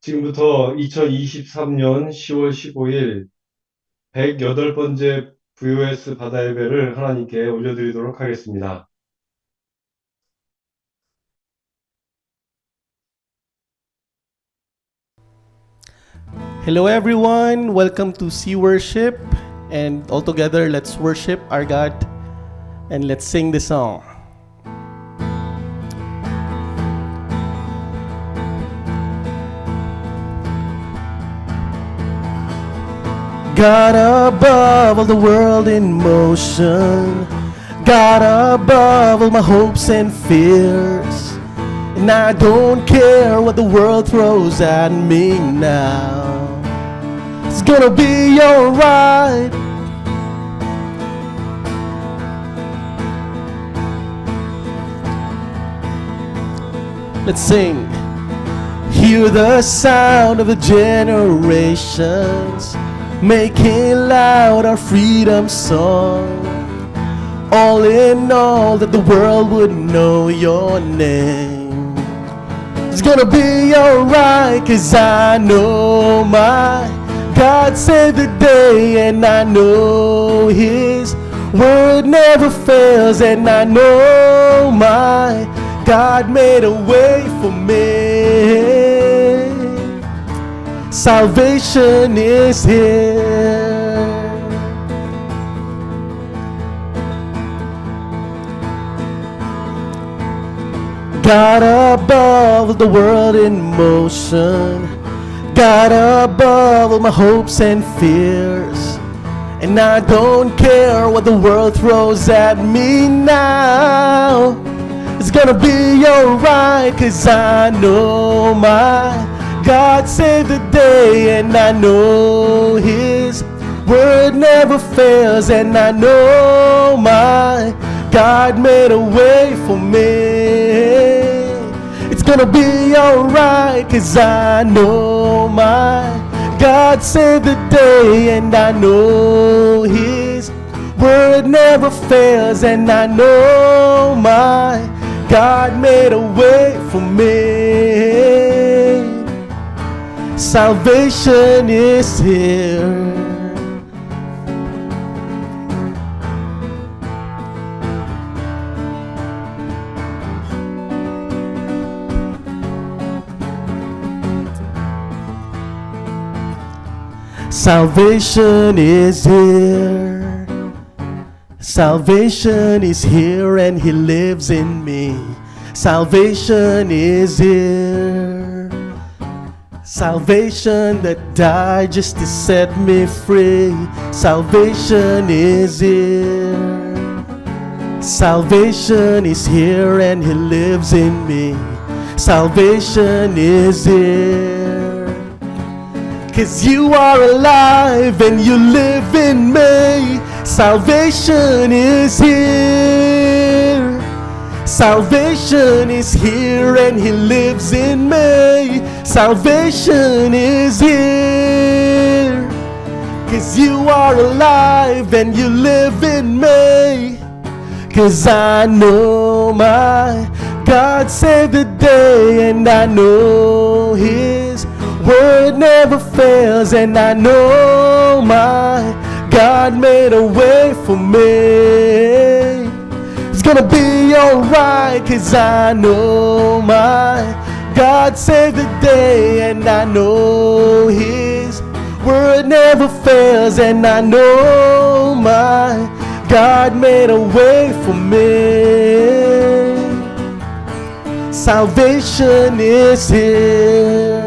지금부터 2023년 10월 15일 108번째 VOS 바다 예배를 하나님께 올려드리도록 하겠습니다. Hello, everyone. Welcome to Sea Worship. And all together, let's worship our God and let's sing the song. God above all the world in motion, God above all my hopes and fears. And I don't care what the world throws at me now. It's gonna be alright. Let's sing. Hear the sound of the generations, making loud our freedom song. All in all, that the world would know your name. It's gonna be alright, 'cause I know my God saved the day, and I know His word never fails, and I know my God made a way for me. Salvation is here. God above the world in motion, God above all my hopes and fears. And I don't care what the world throws at me now. It's gonna be alright, 'cause I know my God saved the day, and I know His word never fails, and I know my God made a way for me. It's gonna be alright, 'cause I know my God saved the day, and I know His word never fails, and I know my God made a way for me. Salvation is here. Salvation is here. Salvation is here, and He lives in me. Salvation is here. Salvation that died just to set me free. Salvation is here. Salvation is here, and He lives in me. Salvation is here. 'Cause you are alive and you live in me. Salvation is here. Salvation is here, and He lives in me. Salvation is here. 'Cause you are alive and you live in me. 'Cause I know my God saved the day, and I know His word never fails, and I know my God made a way for me. It's gonna be alright, 'cause I know my God saved the day, and I know His word never fails, and I know my God made a way for me. Salvation is here.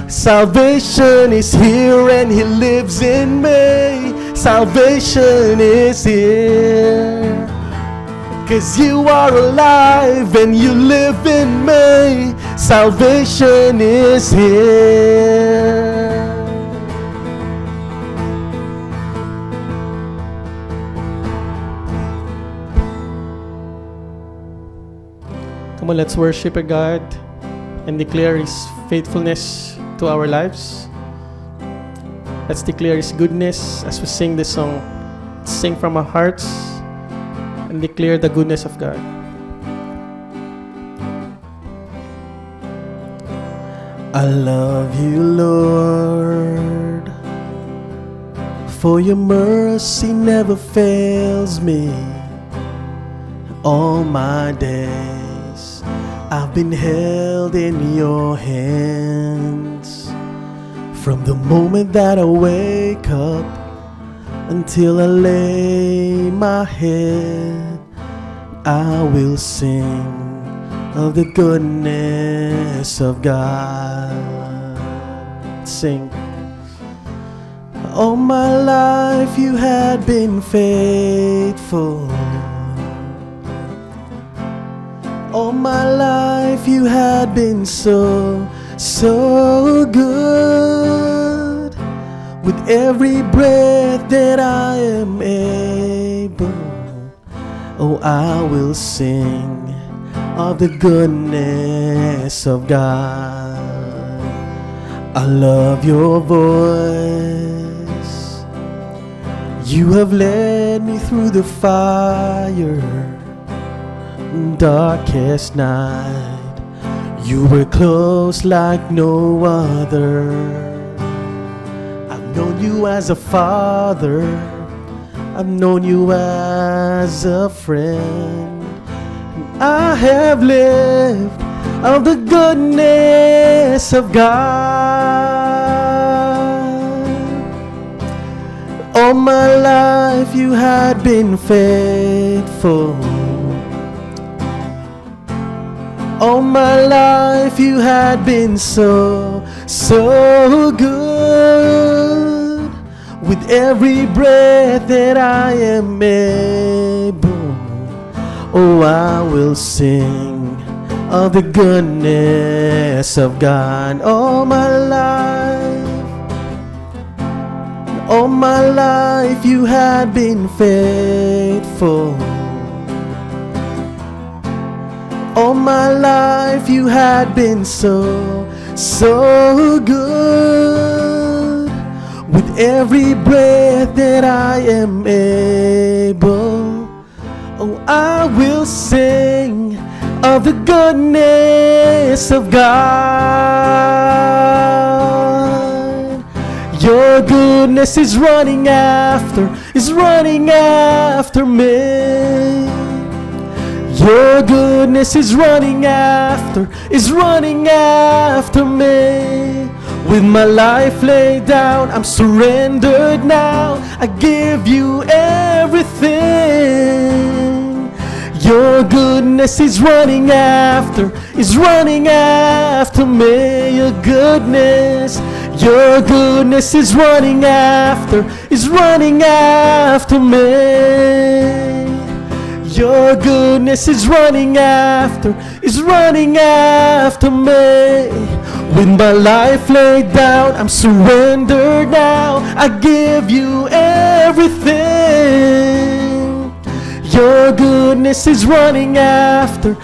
Salvation is here, and He lives in me. Salvation is here. 'Cause you are alive and you live in me. Salvation is here. Come on, let's worship our God and declare His faithfulness to our lives. Let's declare His goodness as we sing this song. Sing from our hearts and declare the goodness of God. I love you, Lord, for your mercy never fails me. All my days I've been held in your hands. From the moment that I wake up until I lay my head, I will sing of the goodness of God. Sing. All my life you had been faithful. All my life you had been so, so good. With every breath that I am able, oh, I will sing of the goodness of God. I love your voice. You have led me through the fire, darkest night. You were close like no other. I've known you as a father, I've known you as a friend. I have lived of the goodness of God. All my life you had been faithful. All my life you had been so, so good. With every breath that I am able, oh, I will sing of the goodness of God. All my life you had been faithful. All my life you had been so, so good. With every breath that I am able, oh, I will sing of the goodness of God. Your goodness is running after me. Your goodness is running after me. With my life laid down, I'm surrendered now. I give you everything. Your goodness is running after me. Your goodness is running after me. Your goodness is running after me. With my life laid down, I'm surrendered now. I give you everything. Your goodness is running after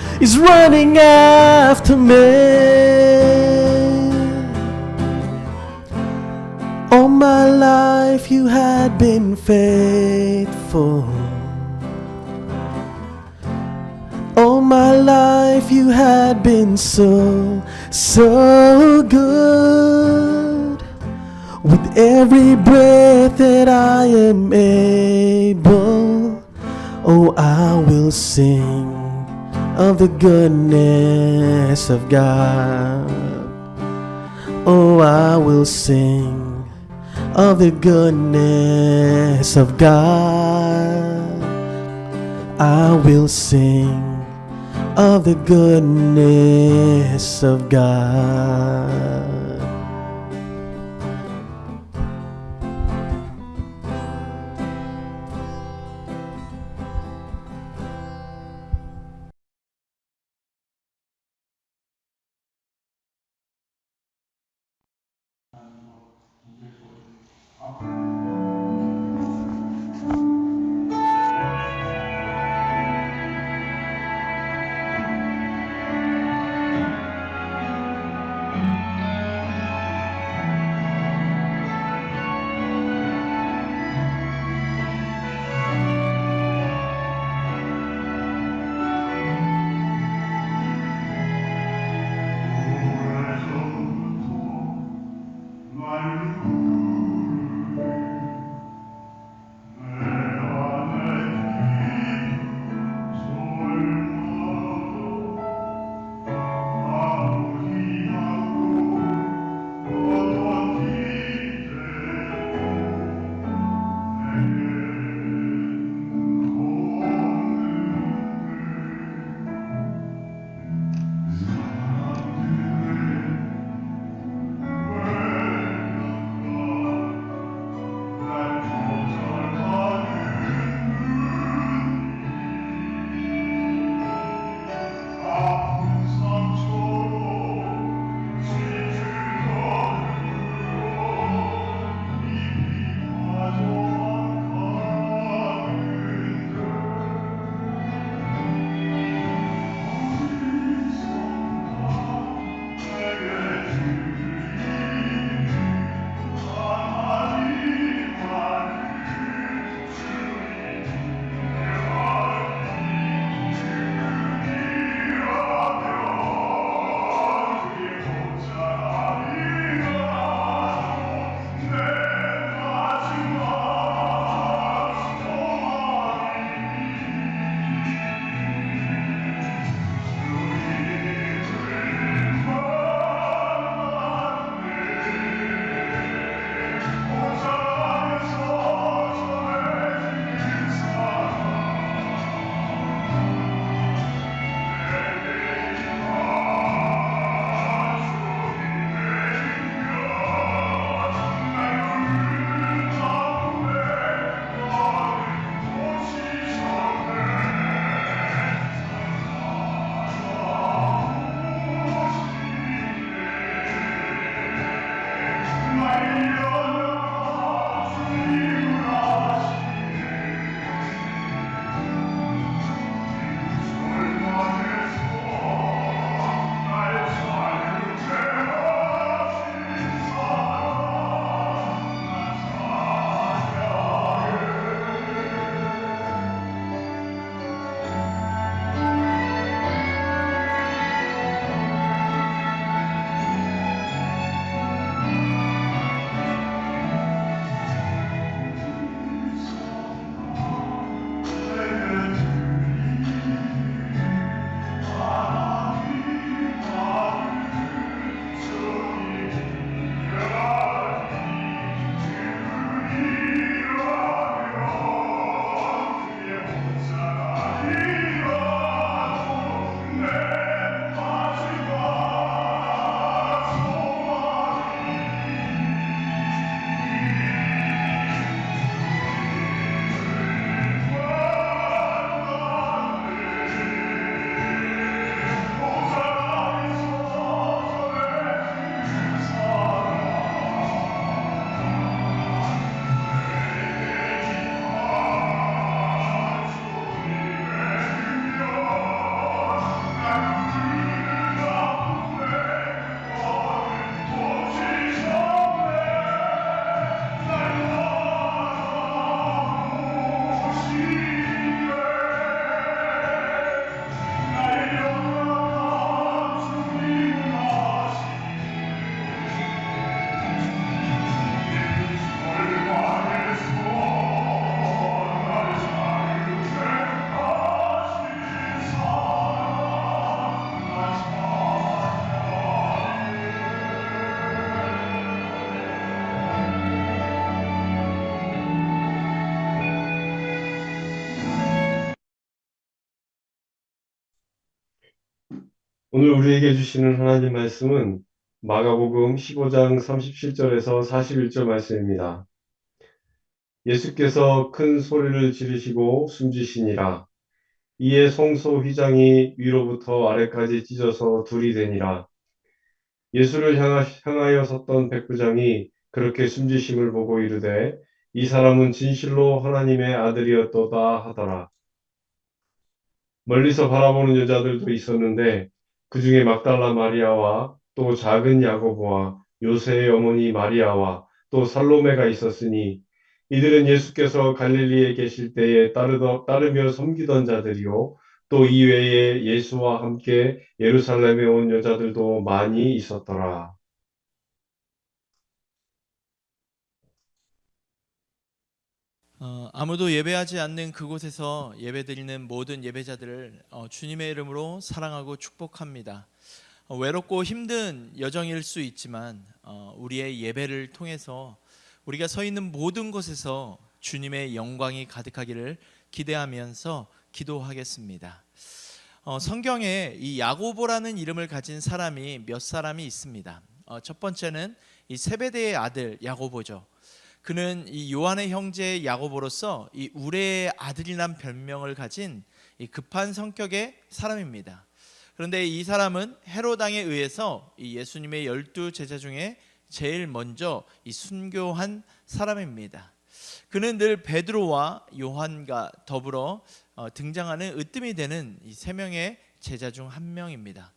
me. All my life you had been faithful. All my life you had been so, so good. With every breath that I am able, oh, I will sing of the goodness of God. Oh, I will sing of the goodness of God. I will sing of the goodness of God. 오늘 우리에게 주시는 하나님 말씀은 마가복음 15장 37절에서 41절 말씀입니다. 예수께서 큰 소리를 지르시고 숨지시니라. 이에 성소 휘장이 위로부터 아래까지 찢어서 둘이 되니라. 예수를 향하여 섰던 백부장이 그렇게 숨지심을 보고 이르되 이 사람은 진실로 하나님의 아들이었도다 하더라. 멀리서 바라보는 여자들도 있었는데 그 중에 막달라 마리아와 또 작은 야고보와 요새의 어머니 마리아와 또 살로메가 있었으니 이들은 예수께서 갈릴리에 계실 때에 따르며 섬기던 자들이요 또 이외에 예수와 함께 예루살렘에 온 여자들도 많이 있었더라. 아무도 예배하지 않는 그곳에서 예배드리는 모든 예배자들을 주님의 이름으로 사랑하고 축복합니다. 외롭고 힘든 여정일 수 있지만 우리의 예배를 통해서 우리가 서 있는 모든 곳에서 주님의 영광이 가득하기를 기대하면서 기도하겠습니다. 성경에 이 야고보라는 이름을 가진 사람이 몇 사람이 있습니다. 첫 번째는 이 세베대의 아들 야고보죠. 그는 이 요한의 형제 야고보로서 이 우레의 아들이란 별명을 가진 이 급한 성격의 사람입니다. 그런데 이 사람은 헤롯 왕에 의해서 이 예수님의 12 제자 중에 제일 먼저 이 순교한 사람입니다. 그는 늘 베드로와 요한과 더불어 등장하는 으뜸이 되는 이 세 명의 제자 중 한 명입니다.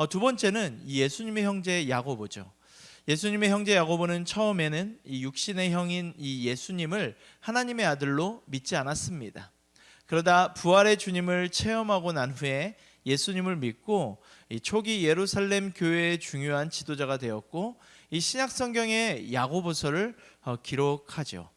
두 번째는 이 예수님의 형제 야고보죠. 예수님의 형제 야고보는 처음에는 이 육신의 형인 이 예수님을 하나님의 아들로 믿지 않았습니다. 그러다 부활의 주님을 체험하고 난 후에 예수님을 믿고 이 초기 예루살렘 교회의 중요한 지도자가 되었고 이 신약 성경의 야고보서를 기록하죠.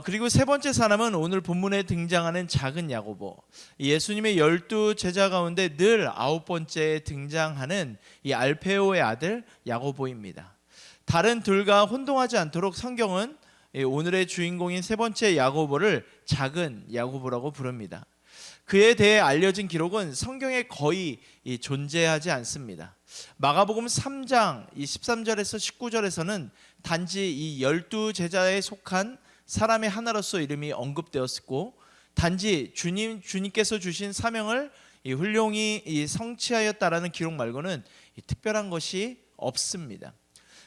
그리고 세 번째 사람은 오늘 본문에 등장하는 작은 야고보, 예수님의 12 제자 가운데 늘 9번째에 등장하는 이 알페오의 아들 야고보입니다. 다른 둘과 혼동하지 않도록 성경은 오늘의 주인공인 세 번째 야고보를 작은 야고보라고 부릅니다. 그에 대해 알려진 기록은 성경에 거의 존재하지 않습니다. 마가복음 3장 13절에서 19절에서는 단지 이 12 제자에 속한 사람의 하나로서 이름이 언급되었고 단지 주님께서 주신 사명을 훌륭히 성취하였다라는 기록 말고는 특별한 것이 없습니다.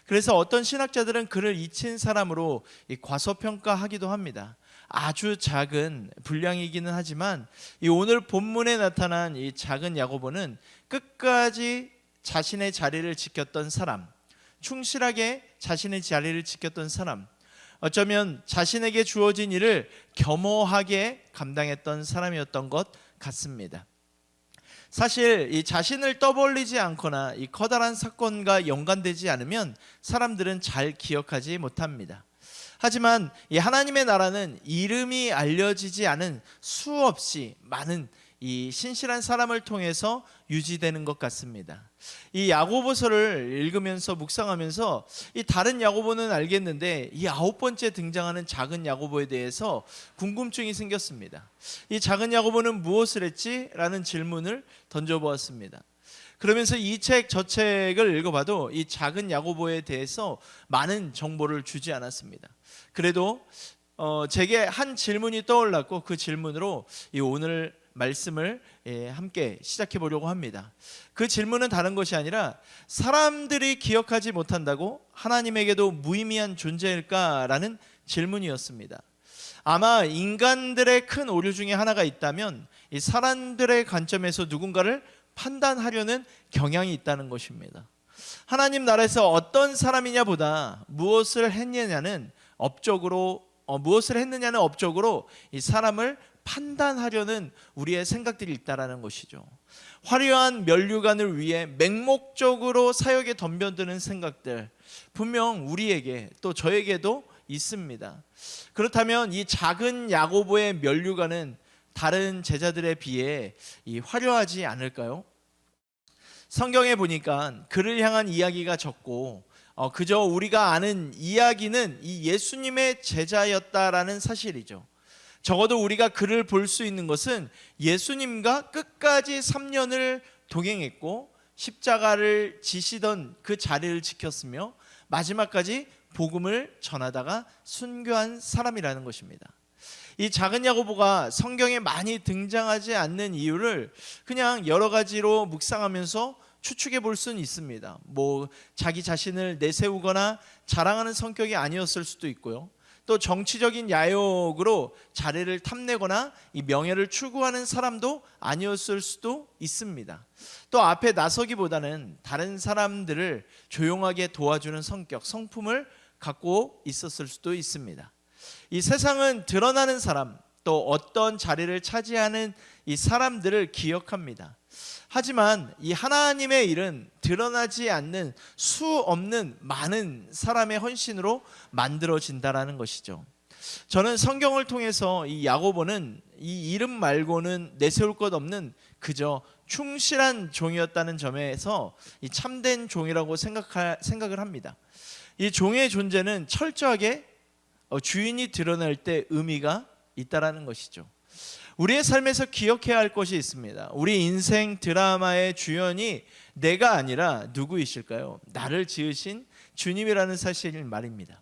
그래서 어떤 신학자들은 그를 잊힌 사람으로 과소평가하기도 합니다. 아주 작은 분량이기는 하지만 이 오늘 본문에 나타난 이 작은 야고보는 끝까지 자신의 자리를 지켰던 사람, 충실하게 자신의 자리를 지켰던 사람, 어쩌면 자신에게 주어진 일을 겸허하게 감당했던 사람이었던 것 같습니다. 사실 이 자신을 떠벌리지 않거나 이 커다란 사건과 연관되지 않으면 사람들은 잘 기억하지 못합니다. 하지만 이 하나님의 나라는 이름이 알려지지 않은 수없이 많은 이 신실한 사람을 통해서 유지되는 것 같습니다. 이 야고보서를 읽으면서 묵상하면서 이 다른 야고보는 알겠는데 이 9번째 등장하는 작은 야고보에 대해서 궁금증이 생겼습니다. 이 작은 야고보는 무엇을 했지? 라는 질문을 던져보았습니다. 그러면서 이 책 저 책을 읽어봐도 이 작은 야고보에 대해서 많은 정보를 주지 않았습니다. 그래도 제게 한 질문이 떠올랐고 그 질문으로 이 오늘 말씀을 함께 시작해 보려고 합니다. 그 질문은 다른 것이 아니라 사람들이 기억하지 못한다고 하나님에게도 무의미한 존재일까라는 질문이었습니다. 아마 인간들의 큰 오류 중에 하나가 있다면 이 사람들의 관점에서 누군가를 판단하려는 경향이 있다는 것입니다. 하나님 나라에서 어떤 사람이냐 보다 무엇을 했느냐는 업적으로 이 사람을 판단하려는 우리의 생각들이 있다라는 것이죠. 화려한 면류관을 위해 맹목적으로 사역에 덤벼드는 생각들 분명 우리에게 또 저에게도 있습니다. 그렇다면 이 작은 야고보의 면류관은 다른 제자들에 비해 화려하지 않을까요? 성경에 보니까 그를 향한 이야기가 적고 그저 우리가 아는 이야기는 이 예수님의 제자였다라는 사실이죠. 적어도 우리가 그를 볼 수 있는 것은 예수님과 끝까지 3년을 동행했고 십자가를 지시던 그 자리를 지켰으며 마지막까지 복음을 전하다가 순교한 사람이라는 것입니다. 이 작은 야고보가 성경에 많이 등장하지 않는 이유를 그냥 여러 가지로 묵상하면서 추측해 볼 수는 있습니다. 자기 자신을 내세우거나 자랑하는 성격이 아니었을 수도 있고요. 또 정치적인 야욕으로 자리를 탐내거나 이 명예를 추구하는 사람도 아니었을 수도 있습니다. 또 앞에 나서기보다는 다른 사람들을 조용하게 도와주는 성격, 성품을 갖고 있었을 수도 있습니다. 이 세상은 드러나는 사람, 또 어떤 자리를 차지하는 이 사람들을 기억합니다. 하지만 이 하나님의 일은 드러나지 않는 수 없는 많은 사람의 헌신으로 만들어진다라는 것이죠. 저는 성경을 통해서 이 야고보는 이 이름 말고는 내세울 것 없는 그저 충실한 종이었다는 점에서 이 참된 종이라고 생각을 합니다. 이 종의 존재는 철저하게 주인이 드러날 때 의미가 있다라는 것이죠. 우리의 삶에서 기억해야 할 것이 있습니다. 우리 인생 드라마의 주연이 내가 아니라 누구이실까요? 나를 지으신 주님이라는 사실을 말입니다.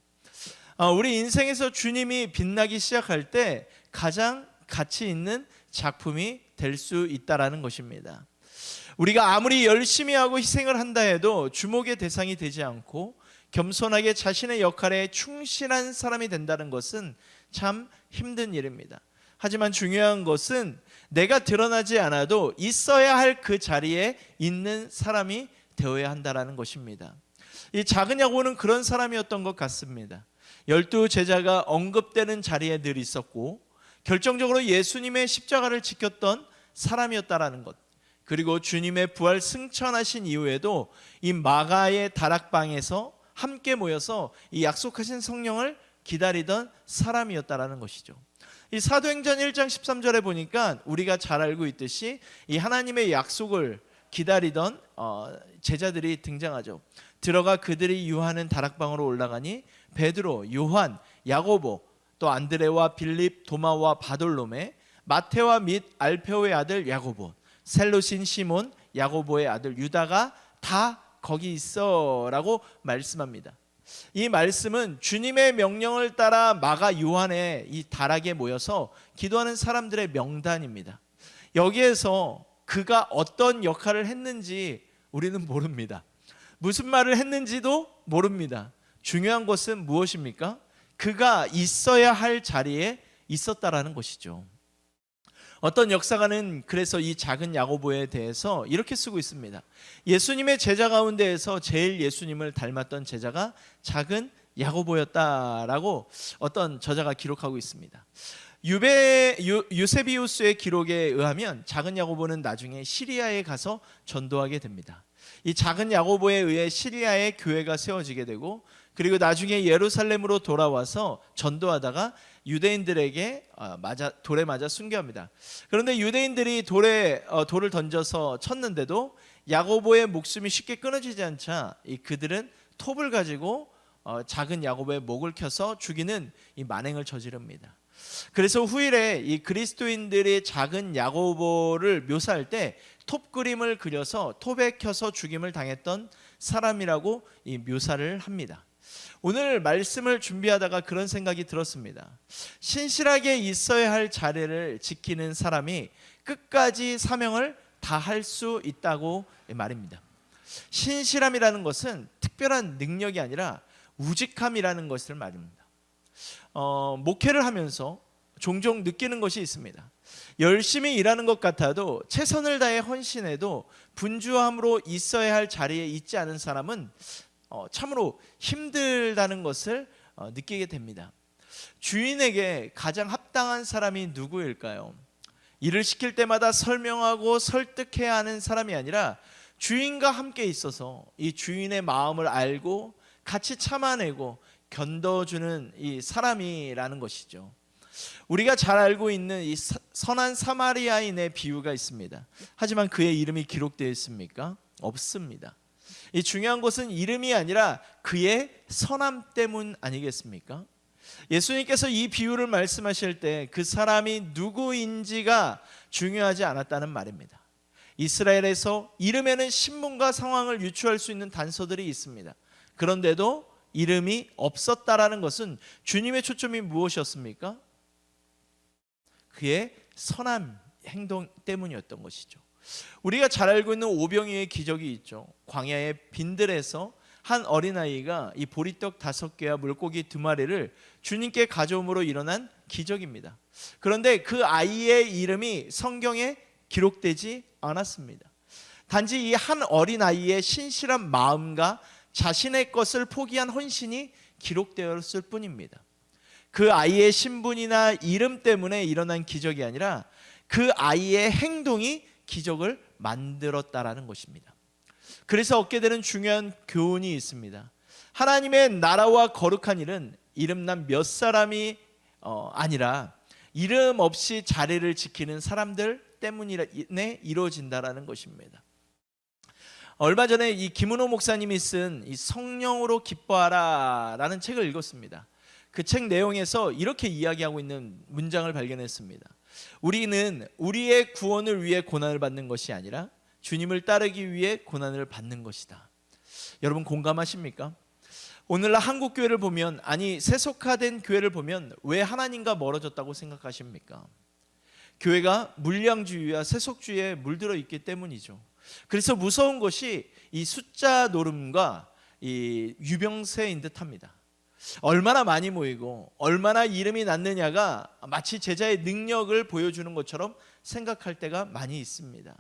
우리 인생에서 주님이 빛나기 시작할 때 가장 가치 있는 작품이 될 수 있다라는 것입니다. 우리가 아무리 열심히 하고 희생을 한다 해도 주목의 대상이 되지 않고 겸손하게 자신의 역할에 충실한 사람이 된다는 것은 참 힘든 일입니다. 하지만 중요한 것은 내가 드러나지 않아도 있어야 할 그 자리에 있는 사람이 되어야 한다는 것입니다. 이 작은 야고보는 그런 사람이었던 것 같습니다. 12 제자가 언급되는 자리에 늘 있었고 결정적으로 예수님의 십자가를 지켰던 사람이었다라는 것, 그리고 주님의 부활 승천하신 이후에도 이 마가의 다락방에서 함께 모여서 이 약속하신 성령을 기다리던 사람이었다라는 것이죠. 이 사도행전 1장 13절에 보니까 우리가 잘 알고 있듯이 이 하나님의 약속을 기다리던 제자들이 등장하죠. 들어가 그들이 유하는 다락방으로 올라가니 베드로, 요한, 야고보, 또 안드레와 빌립, 도마와 바돌로메, 마테와 및 알페오의 아들 야고보, 셀로신 시몬, 야고보의 아들 유다가 다 거기 있어라고 말씀합니다. 이 말씀은 주님의 명령을 따라 마가 요한의 이 다락에 모여서 기도하는 사람들의 명단입니다. 여기에서 그가 어떤 역할을 했는지 우리는 모릅니다. 무슨 말을 했는지도 모릅니다. 중요한 것은 무엇입니까? 그가 있어야 할 자리에 있었다라는 것이죠. 어떤 역사가는 그래서 이 작은 야고보에 대해서 이렇게 쓰고 있습니다. 예수님의 제자 가운데에서 제일 예수님을 닮았던 제자가 작은 야고보였다라고 어떤 저자가 기록하고 있습니다. 유세비우스의 기록에 의하면 작은 야고보는 나중에 시리아에 가서 전도하게 됩니다. 이 작은 야고보에 의해 시리아에 교회가 세워지게 되고, 그리고 나중에 예루살렘으로 돌아와서 전도하다가 유대인들에게 돌에 맞아 순교합니다. 그런데 유대인들이 돌을 던져서 쳤는데도 야고보의 목숨이 쉽게 끊어지지 않자 그들은 톱을 가지고 작은 야고보의 목을 켜서 죽이는 이 만행을 저지릅니다. 그래서 후일에 이 그리스도인들이 작은 야고보를 묘사할 때 톱 그림을 그려서 톱에 켜서 죽임을 당했던 사람이라고 이 묘사를 합니다. 오늘 말씀을 준비하다가 그런 생각이 들었습니다. 신실하게 있어야 할 자리를 지키는 사람이 끝까지 사명을 다할 수 있다고 말입니다. 신실함이라는 것은 특별한 능력이 아니라 우직함이라는 것을 말입니다. 목회를 하면서 종종 느끼는 것이 있습니다. 열심히 일하는 것 같아도 최선을 다해 헌신해도 분주함으로 있어야 할 자리에 있지 않은 사람은 참으로 힘들다는 것을 느끼게 됩니다. 주인에게 가장 합당한 사람이 누구일까요? 일을 시킬 때마다 설명하고 설득해야 하는 사람이 아니라 주인과 함께 있어서 이 주인의 마음을 알고 같이 참아내고 견뎌주는 이 사람이라는 것이죠. 우리가 잘 알고 있는 이 선한 사마리아인의 비유가 있습니다. 하지만 그의 이름이 기록되어 있습니까? 없습니다. 이 중요한 것은 이름이 아니라 그의 선함 때문 아니겠습니까? 예수님께서 이 비유를 말씀하실 때 그 사람이 누구인지가 중요하지 않았다는 말입니다. 이스라엘에서 이름에는 신분과 상황을 유추할 수 있는 단서들이 있습니다. 그런데도 이름이 없었다라는 것은 주님의 초점이 무엇이었습니까? 그의 선한 행동 때문이었던 것이죠. 우리가 잘 알고 있는 오병이어의 기적이 있죠. 광야의 빈들에서 한 어린아이가 이 보리떡 5개와 물고기 2마리를 주님께 가져옴으로 일어난 기적입니다. 그런데 그 아이의 이름이 성경에 기록되지 않았습니다. 단지 이 한 어린아이의 신실한 마음과 자신의 것을 포기한 헌신이 기록되었을 뿐입니다. 그 아이의 신분이나 이름 때문에 일어난 기적이 아니라 그 아이의 행동이 기적을 만들었다라는 것입니다. 그래서 얻게 되는 중요한 교훈이 있습니다. 하나님의 나라와 거룩한 일은 이름난 몇 사람이 아니라 이름 없이 자리를 지키는 사람들 때문에 이루어진다라는 것입니다. 얼마 전에 이 김은호 목사님이 쓴 이 성령으로 기뻐하라라는 책을 읽었습니다. 그 책 내용에서 이렇게 이야기하고 있는 문장을 발견했습니다. 우리는 우리의 구원을 위해 고난을 받는 것이 아니라 주님을 따르기 위해 고난을 받는 것이다. 여러분 공감하십니까? 오늘날 한국 교회를 보면, 아니 세속화된 교회를 보면 왜 하나님과 멀어졌다고 생각하십니까? 교회가 물량주의와 세속주의에 물들어 있기 때문이죠. 그래서 무서운 것이 이 숫자 노름과 이 유병세인 듯합니다. 얼마나 많이 모이고 얼마나 이름이 났느냐가 마치 제자의 능력을 보여주는 것처럼 생각할 때가 많이 있습니다.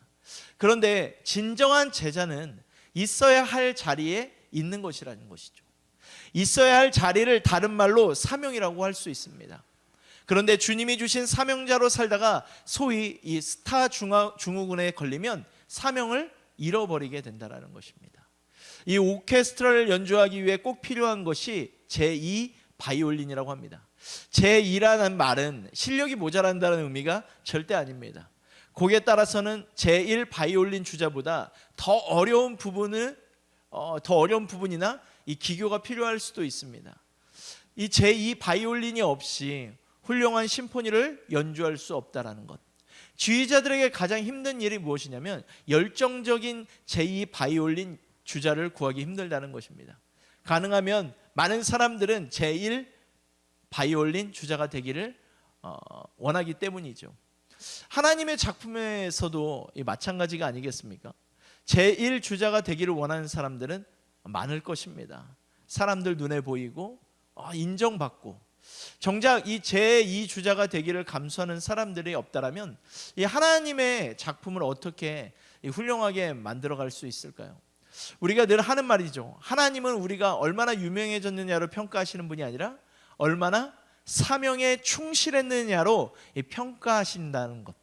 그런데 진정한 제자는 있어야 할 자리에 있는 것이라는 것이죠. 있어야 할 자리를 다른 말로 사명이라고 할 수 있습니다. 그런데 주님이 주신 사명자로 살다가 소위 이 스타 증후군에 걸리면 사명을 잃어버리게 된다는 것입니다. 이 오케스트라를 연주하기 위해 꼭 필요한 것이 제2 바이올린이라고 합니다. 제2라는 말은 실력이 모자란다는 의미가 절대 아닙니다. 곡에 따라서는 제1 바이올린 주자보다 더 어려운 부분이나 이 기교가 필요할 수도 있습니다. 이 제2 바이올린이 없이 훌륭한 심포니를 연주할 수 없다라는 것. 지휘자들에게 가장 힘든 일이 무엇이냐면 열정적인 제2 바이올린 주자를 구하기 힘들다는 것입니다. 가능하면 많은 사람들은 제1 바이올린 주자가 되기를 원하기 때문이죠. 하나님의 작품에서도 마찬가지가 아니겠습니까? 제1 주자가 되기를 원하는 사람들은 많을 것입니다. 사람들 눈에 보이고 인정받고, 정작 이 제2 주자가 되기를 감수하는 사람들이 없다라면 이 하나님의 작품을 어떻게 훌륭하게 만들어갈 수 있을까요? 우리가 늘 하는 말이죠. 하나님은 우리가 얼마나 유명해졌느냐로 평가하시는 분이 아니라 얼마나 사명에 충실했느냐로 평가하신다는 것.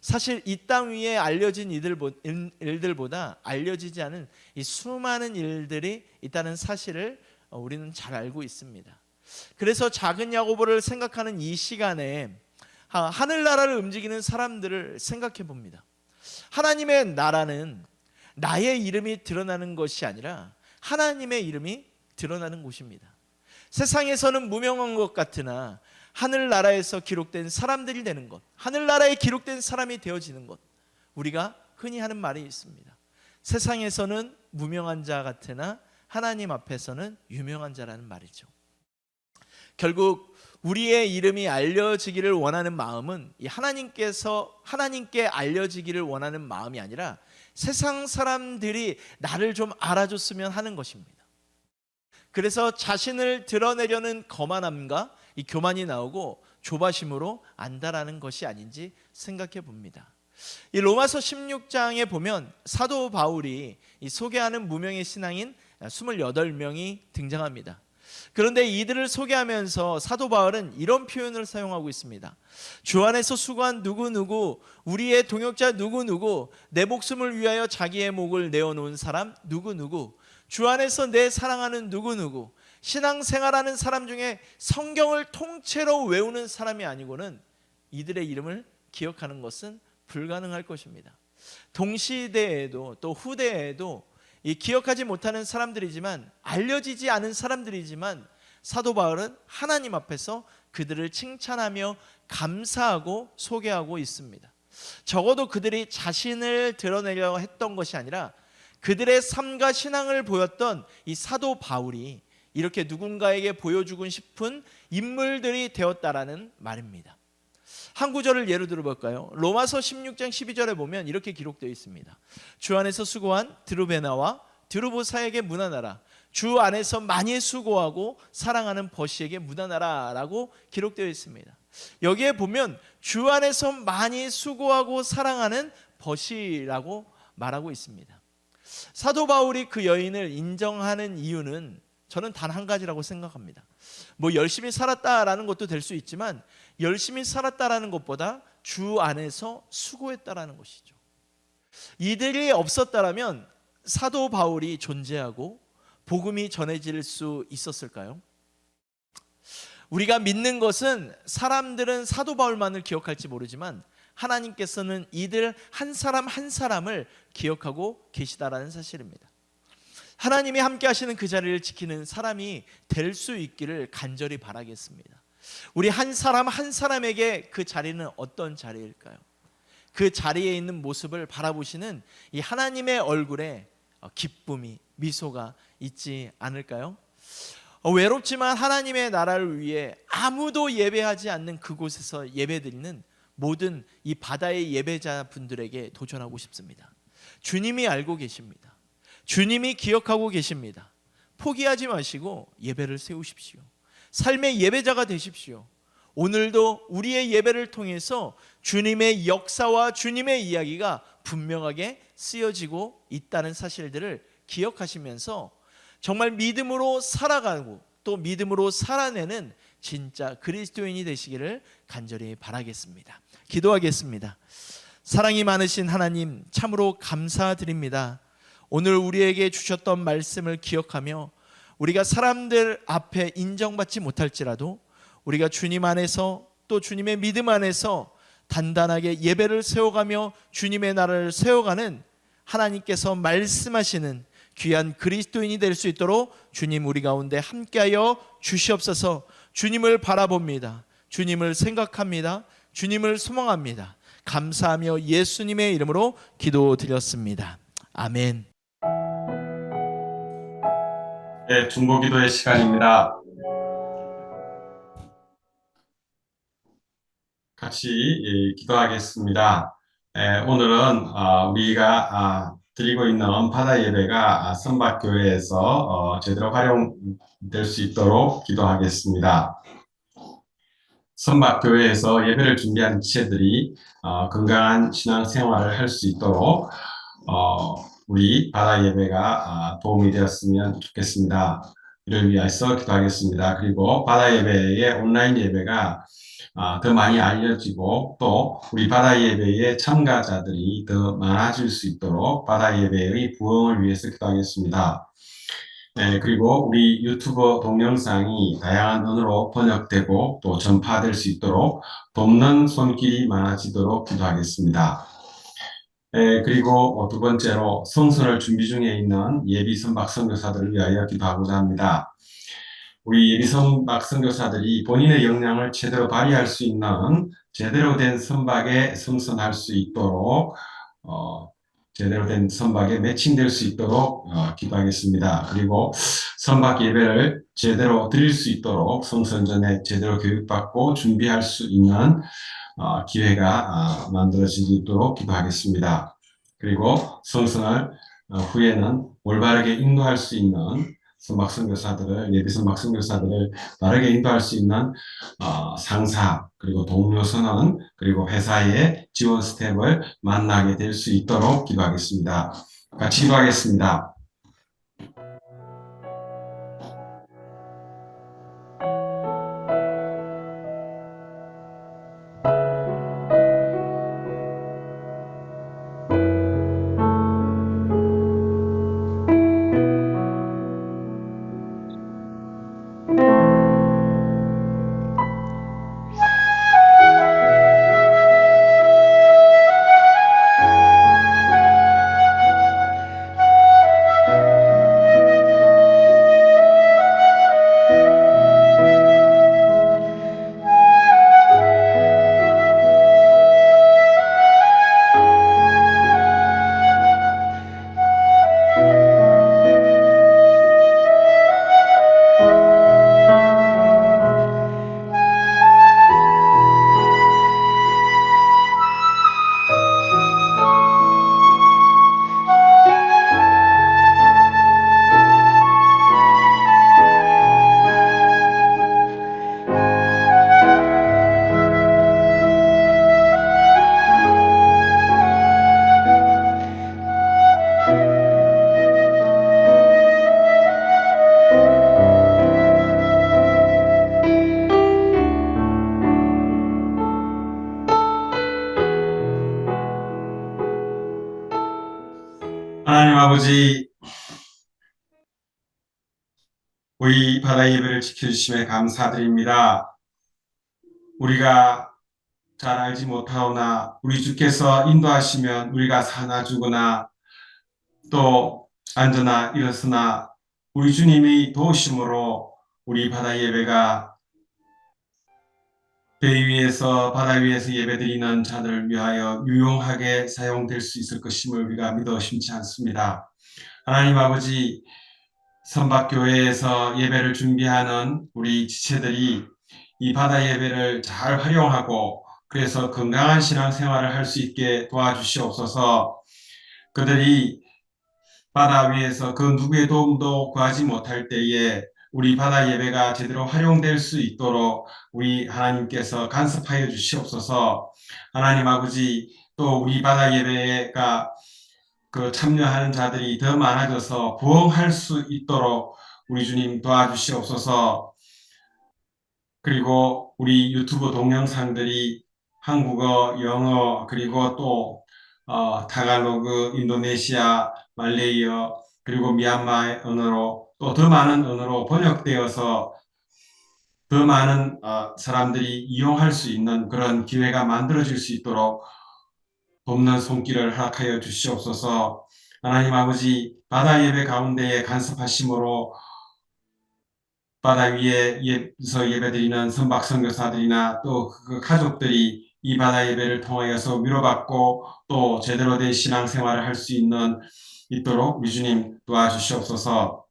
사실 이 땅 위에 알려진 일들보다 알려지지 않은 이 수많은 일들이 있다는 사실을 우리는 잘 알고 있습니다. 그래서 작은 야고보를 생각하는 이 시간에 하늘나라를 움직이는 사람들을 생각해 봅니다. 하나님의 나라는 나의 이름이 드러나는 것이 아니라 하나님의 이름이 드러나는 곳입니다. 세상에서는 무명한 것 같으나 하늘나라에서 기록된 사람들이 되는 것, 하늘나라에 기록된 사람이 되어지는 것, 우리가 흔히 하는 말이 있습니다. 세상에서는 무명한 자 같으나 하나님 앞에서는 유명한 자라는 말이죠. 결국 우리의 이름이 알려지기를 원하는 마음은 하나님께 알려지기를 원하는 마음이 아니라 세상 사람들이 나를 좀 알아줬으면 하는 것입니다. 그래서 자신을 드러내려는 거만함과 이 교만이 나오고 조바심으로 안다라는 것이 아닌지 생각해 봅니다. 이 로마서 16장에 보면 사도 바울이 소개하는 무명의 신앙인 28명이 등장합니다. 그런데 이들을 소개하면서 사도 바울은 이런 표현을 사용하고 있습니다. 주 안에서 수고한 누구누구, 우리의 동역자 누구누구, 내 목숨을 위하여 자기의 목을 내어놓은 사람 누구누구, 주 안에서 내 사랑하는 누구누구. 신앙생활하는 사람 중에 성경을 통째로 외우는 사람이 아니고는 이들의 이름을 기억하는 것은 불가능할 것입니다. 동시대에도 또 후대에도 이 기억하지 못하는 사람들이지만, 알려지지 않은 사람들이지만 사도 바울은 하나님 앞에서 그들을 칭찬하며 감사하고 소개하고 있습니다. 적어도 그들이 자신을 드러내려고 했던 것이 아니라 그들의 삶과 신앙을 보였던 이 사도 바울이 이렇게 누군가에게 보여주고 싶은 인물들이 되었다라는 말입니다. 한 구절을 예로 들어볼까요? 로마서 16장 12절에 보면 이렇게 기록되어 있습니다. 주 안에서 수고한 드루베나와 드루보사에게 문안하라. 주 안에서 많이 수고하고 사랑하는 버시에게 문안하라 라고 기록되어 있습니다. 여기에 보면 주 안에서 많이 수고하고 사랑하는 버시라고 말하고 있습니다. 사도 바울이 그 여인을 인정하는 이유는 저는 단 한 가지라고 생각합니다. 뭐 열심히 살았다라는 것도 될 수 있지만 열심히 살았다라는 것보다 주 안에서 수고했다라는 것이죠. 이들이 없었다라면 사도 바울이 존재하고 복음이 전해질 수 있었을까요? 우리가 믿는 것은 사람들은 사도 바울만을 기억할지 모르지만 하나님께서는 이들 한 사람 한 사람을 기억하고 계시다라는 사실입니다. 하나님이 함께 하시는 그 자리를 지키는 사람이 될 수 있기를 간절히 바라겠습니다. 우리 한 사람 한 사람에게 그 자리는 어떤 자리일까요? 그 자리에 있는 모습을 바라보시는 이 하나님의 얼굴에 기쁨이, 미소가 있지 않을까요? 외롭지만 하나님의 나라를 위해 아무도 예배하지 않는 그곳에서 예배드리는 모든 이 바다의 예배자분들에게 도전하고 싶습니다. 주님이 알고 계십니다. 주님이 기억하고 계십니다. 포기하지 마시고 예배를 세우십시오. 삶의 예배자가 되십시오. 오늘도 우리의 예배를 통해서 주님의 역사와 주님의 이야기가 분명하게 쓰여지고 있다는 사실들을 기억하시면서 정말 믿음으로 살아가고 또 믿음으로 살아내는 진짜 그리스도인이 되시기를 간절히 바라겠습니다. 기도하겠습니다. 사랑이 많으신 하나님 참으로 감사드립니다. 오늘 우리에게 주셨던 말씀을 기억하며 우리가 사람들 앞에 인정받지 못할지라도 우리가 주님 안에서 또 주님의 믿음 안에서 단단하게 예배를 세워가며 주님의 나라를 세워가는 하나님께서 말씀하시는 귀한 그리스도인이 될 수 있도록 주님 우리 가운데 함께하여 주시옵소서. 주님을 바라봅니다. 주님을 생각합니다. 주님을 소망합니다. 감사하며 예수님의 이름으로 기도드렸습니다. 아멘. 네, 중보기도의 시간입니다. 같이 기도하겠습니다. 오늘은 우리가 드리고 있는 바다 예배가 선박교회에서 제대로 활용될 수 있도록 기도하겠습니다. 선박교회에서 예배를 준비한 지체들이 건강한 신앙생활을 할 수 있도록 우리 바다 예배가 도움이 되었으면 좋겠습니다. 이를 위해서 기도하겠습니다. 그리고 바다 예배의 온라인 예배가 더 많이 알려지고 또 우리 바다 예배의 참가자들이 더 많아질 수 있도록 바다 예배의 부흥을 위해서 기도하겠습니다. 네, 그리고 우리 유튜브 동영상이 다양한 언어로 번역되고 또 전파될 수 있도록 돕는 손길이 많아지도록 기도하겠습니다. 그리고 두 번째로 성선을 준비 중에 있는 예비 선박 선교사들을 위하여 기도하고자 합니다. 우리 예비 선박 선교사들이 본인의 역량을 제대로 발휘할 수 있는 제대로 된 선박에 성선할 수 있도록 제대로 된 선박에 매칭될 수 있도록 기도하겠습니다. 그리고 선박 예배를 제대로 드릴 수 있도록 성선 전에 제대로 교육받고 준비할 수 있는 기회가 만들어지도록 기도하겠습니다. 그리고 성선을 후에는 올바르게 인도할 수 있는 선박 선교사들을 예비 선박 선교사들을 바르게 인도할 수 있는 상사 그리고 동료 선원 그리고 회사의 지원 스텝을 만나게 될 수 있도록 기도하겠습니다. 같이 기도하겠습니다. 아버지, 우리 바다 예배를 지켜주심에 감사드립니다. 우리가 잘 알지 못하오나 우리 주께서 인도하시면 우리가 사나 죽으나 또 앉으나 일어서나 우리 주님이 도우심으로 우리 바다 예배가 배 위에서 바다 위에서 예배드리는 자들을 위하여 유용하게 사용될 수 있을 것임을 우리가 믿어 심지 않습니다. 하나님 아버지, 선박교회에서 예배를 준비하는 우리 지체들이 이 바다 예배를 잘 활용하고 그래서 건강한 신앙생활을 할 수 있게 도와주시옵소서. 그들이 바다 위에서 그 누구의 도움도 구하지 못할 때에 우리 바다 예배가 제대로 활용될 수 있도록 우리 하나님께서 간섭하여 주시옵소서. 하나님 아버지, 또 우리 바다 예배가 그 참여하는 자들이 더 많아져서 부흥할 수 있도록 우리 주님 도와주시옵소서. 그리고 우리 유튜브 동영상들이 한국어, 영어, 그리고 또 타갈로그, 인도네시아, 말레이어, 그리고 미얀마 언어로 또 더 많은 언어로 번역되어서 더 많은 사람들이 이용할 수 있는 그런 기회가 만들어질 수 있도록 돕는 손길을 허락하여 주시옵소서. 하나님 아버지, 바다 예배 가운데에 간섭하심으로 바다 위에서 예배드리는 선박 선교사들이나 또 그 가족들이 이 바다 예배를 통하여서 위로받고 또 제대로 된 신앙생활을 할 수 있도록 우리 주님 도와주시옵소서.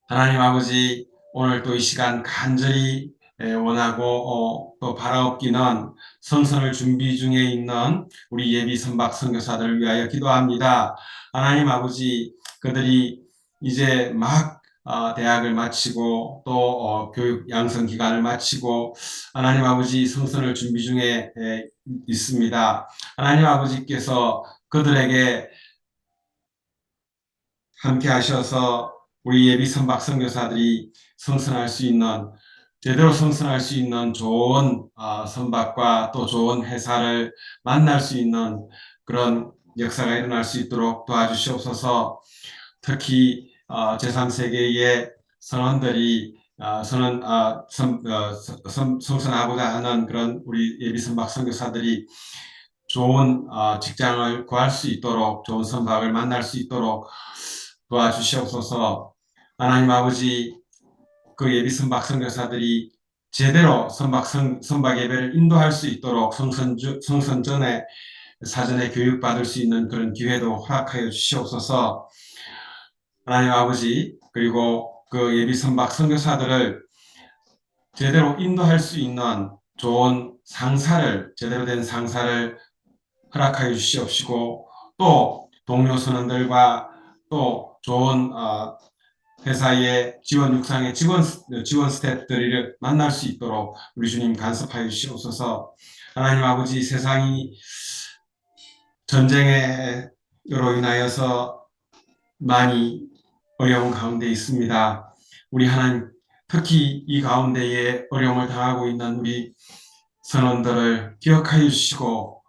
하나님 아버지, 오늘 또 이 시간 간절히 원하고 또 바라옵기는 성선을 준비 중에 있는 우리 예비 선박 선교사들을 위하여 기도합니다. 하나님 아버지, 그들이 이제 막 대학을 마치고 또 교육 양성 기간을 마치고 하나님 아버지 성선을 준비 중에 있습니다. 하나님 아버지께서 그들에게 함께 하셔서 우리 예비 선박 선교사들이 성선할 수 있는 제대로 성선할 수 있는 좋은 선박과 또 좋은 회사를 만날 수 있는 그런 역사가 일어날 수 있도록 도와주시옵소서. 특히 제3세계의 선원들이 성선하고자 하는 그런 우리 예비 선박 선교사들이 좋은 직장을 구할 수 있도록 좋은 선박을 만날 수 있도록 도와주시옵소서. 하나님 아버지, 그 예비 선박 선교사들이 제대로 선박 예배를 인도할 수 있도록 성선 전에 사전에 교육받을 수 있는 그런 기회도 허락하여 주시옵소서. 하나님 아버지, 그리고 그 예비 선박 선교사들을 제대로 인도할 수 있는 좋은 제대로 된 상사를 허락하여 주시옵시고 또 동료 선원들과 또 좋은 회사의 육상의 지원 스태프들을 만날 수 있도록 우리 주님 간섭하여 주시옵소서. 하나님 아버지, 세상이 전쟁으로 인하여서 많이 어려운 가운데 있습니다. 우리 하나님, 특히 이 가운데에 어려움을 당하고 있는 우리 선원들을 기억하여 주시고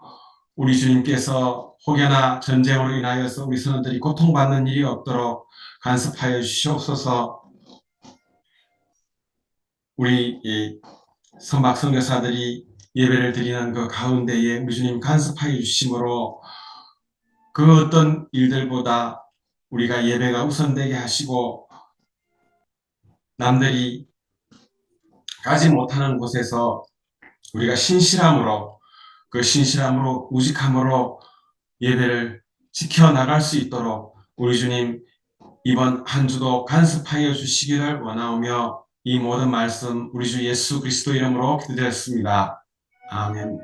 우리 주님께서 혹여나 전쟁으로 인하여서 우리 선원들이 고통받는 일이 없도록 간섭하여 주시옵소서. 우리 선박 선교사들이 예배를 드리는 그 가운데에 우리 주님 간섭하여 주심으로 그 어떤 일들보다 우리가 예배가 우선되게 하시고 남들이 가지 못하는 곳에서 우리가 신실함으로 우직함으로 예배를 지켜나갈 수 있도록 우리 주님 이번 한 주도 간섭하여 주시기를 원하오며 이 모든 말씀 우리 주 예수 그리스도 이름으로 기도드렸습니다. 아멘.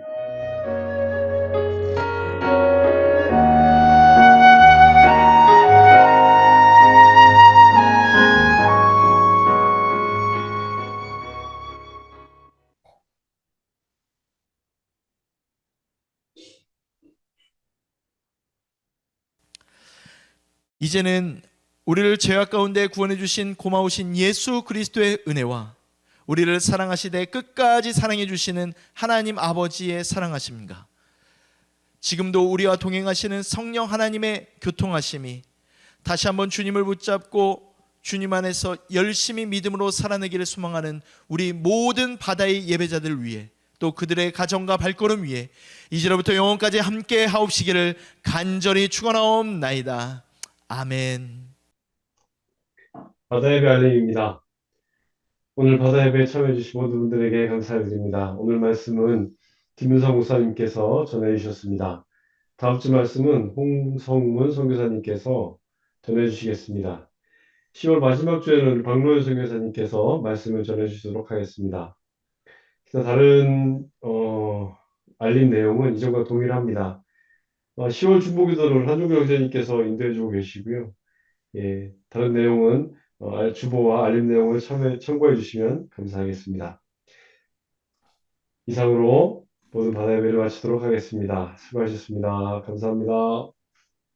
이제는 우리를 죄악 가운데 구원해 주신 고마우신 예수 그리스도의 은혜와 우리를 사랑하시되 끝까지 사랑해 주시는 하나님 아버지의 사랑하심과 지금도 우리와 동행하시는 성령 하나님의 교통하심이 다시 한번 주님을 붙잡고 주님 안에서 열심히 믿음으로 살아내기를 소망하는 우리 모든 바다의 예배자들 위해 또 그들의 가정과 발걸음 위에 이제로부터 영원까지 함께 하옵시기를 간절히 축원하옵나이다. 아멘. 바다 예배 알림입니다. 오늘 바다 예배에 참여해주신 모든 분들에게 감사드립니다. 오늘 말씀은 김윤성 목사님께서 전해주셨습니다. 다음 주 말씀은 홍성문 선교사님께서 전해주시겠습니다. 10월 마지막 주에는 박노현 선교사님께서 말씀을 전해주시도록 하겠습니다. 그래서 다른 알림 내용은 이전과 동일합니다. 10월 중보기도를 한종교 형제님께서 인도해주고 계시고요. 예, 다른 내용은 주보와 알림 내용을 참고해 주시면 감사하겠습니다. 이상으로 모든 바다 예배를 마치도록 하겠습니다. 수고하셨습니다. 감사합니다.